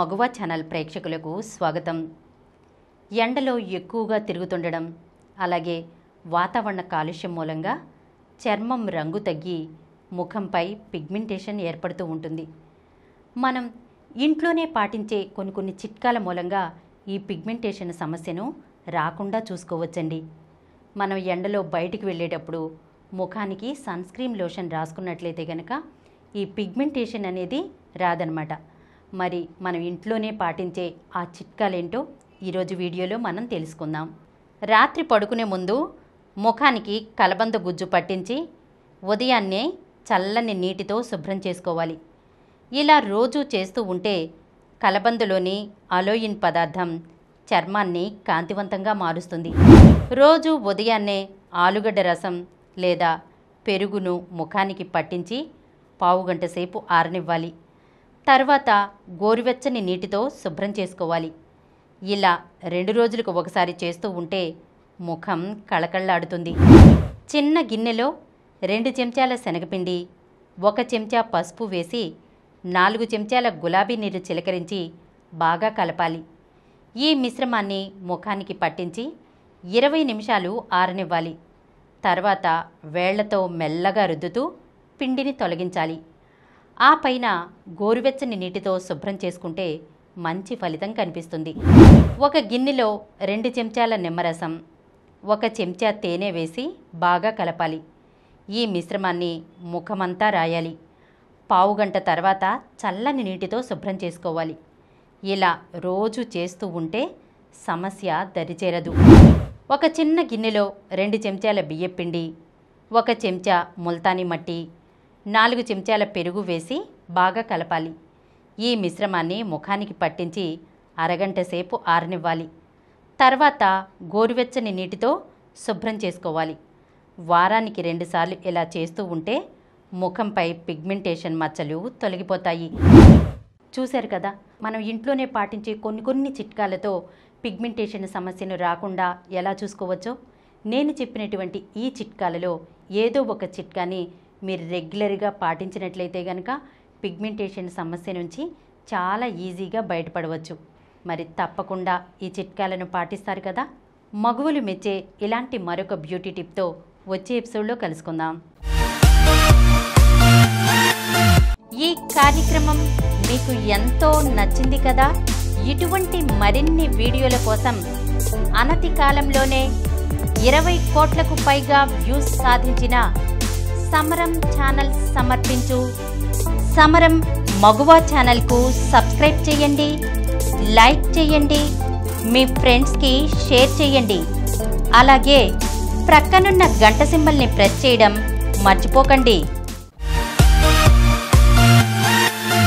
మగువ channel ప్రేక్షకులకు స్వాగతం. ఎండలో ఎక్కువగా తిరుగుతుండడం, అలాగే వాతావరణ కాలుష్యం మూలంగా చర్మం రంగు తగ్గి ముఖంపై పిగ్మెంటేషన్ ఏర్పడుతూ ఉంటుంది. మనం ఇంట్లోనే పాటించే కొన్ని చిట్కాల మూలంగా ఈ పిగ్మెంటేషన్ సమస్యను రాకుండా చూసుకోవచ్చండి. మనం ఎండలో బయటికి వెళ్ళేటప్పుడు ముఖానికి సన్ స్క్రీన్ లోషన్ రాసుకున్నట్లయితే కనుక ఈ పిగ్మెంటేషన్ అనేది రాదనమాట. మరి మనం ఇంట్లోనే పాటించే ఆ చిట్కాలేంటో ఈరోజు వీడియోలో మనం తెలుసుకుందాం. రాత్రి పడుకునే ముందు ముఖానికి కలబంద గుజ్జు పట్టించి ఉదయాన్నే చల్లని నీటితో శుభ్రం చేసుకోవాలి. ఇలా రోజు చేస్తూ ఉంటే కలబందలోని అలోయిన్ పదార్థం చర్మాన్ని కాంతివంతంగా మారుస్తుంది. రోజు ఉదయాన్నే ఆలుగడ్డ రసం లేదా పెరుగును ముఖానికి పట్టించి పావుగంట సేపు ఆరనివ్వాలి. తర్వాత గోరువెచ్చని నీటితో శుభ్రం చేసుకోవాలి. ఇలా 2 రోజులకు ఒకసారి చేస్తూ ఉంటే ముఖం కళకళలాడుతుంది. చిన్న గిన్నెలో 2 చెంచాల శనగపిండి, 1 చెంచా పసుపు వేసి 4 చెంచాల గులాబీ నీరు చిలకరించి బాగా కలపాలి. ఈ మిశ్రమాన్ని ముఖానికి పట్టించి 20 నిమిషాలు ఆరనివ్వాలి. తర్వాత వేళ్లతో మెల్లగా రుద్దుతూ పిండిని తొలగించాలి. ఆ పైన గోరువెచ్చని నీటితో శుభ్రం చేసుకుంటే మంచి ఫలితం కనిపిస్తుంది. 1 గిన్నెలో 2 చెంచాల నిమ్మరసం, 1 చెంచా తేనె వేసి బాగా కలపాలి. ఈ మిశ్రమాన్ని ముఖమంతా రాయాలి. పావుగంట తర్వాత చల్లని నీటితో శుభ్రం చేసుకోవాలి. ఇలా రోజు చేస్తూ ఉంటే సమస్య దరిచేరదు. 1 చిన్న గిన్నెలో 2 చెంచాల బియ్యపిండి, 1 చెంచా ముల్తానీ మట్టి, 4 చెంచాల పెరుగు వేసి బాగా కలపాలి. ఈ మిశ్రమాన్ని ముఖానికి పట్టించి అరగంట సేపు ఆరనివ్వాలి. తర్వాత గోరువెచ్చని నీటితో శుభ్రం చేసుకోవాలి. వారానికి 2 సార్లు ఇలా చేస్తూ ఉంటే ముఖంపై పిగ్మెంటేషన్ మచ్చలు తొలగిపోతాయి. చూశారు కదా, మనం ఇంట్లోనే పాటించే కొన్ని చిట్కాలతో పిగ్మెంటేషన్ సమస్యను రాకుండా ఎలా చూసుకోవచ్చో. నేను చెప్పినటువంటి ఈ చిట్కాలలో ఏదో ఒక చిట్కాని మీరు రెగ్యులర్గా పాటించినట్లయితే కనుక పిగ్మెంటేషన్ సమస్య నుంచి చాలా ఈజీగా బయటపడవచ్చు. మరి తప్పకుండా ఈ చిట్కాలను పాటిస్తారు కదా. మగువలు మెచ్చే ఇలాంటి మరొక బ్యూటీ టిప్తో వచ్చే ఎపిసోడ్లో కలుసుకుందాం. ఈ కార్యక్రమం మీకు ఎంతో నచ్చింది కదా. ఇటువంటి మరిన్ని వీడియోల కోసం అనతి కాలంలోనే 20 కోట్లకు పైగా వ్యూస్ సాధించిన సమరం ఛానల్ సమర్పించు సమరం మగువ ఛానల్కు సబ్స్క్రైబ్ చేయండి, లైక్ చేయండి, మీ ఫ్రెండ్స్కి షేర్ చేయండి. అలాగే ప్రక్కనున్న గంట సింబల్ని ప్రెస్ చేయడం మర్చిపోకండి.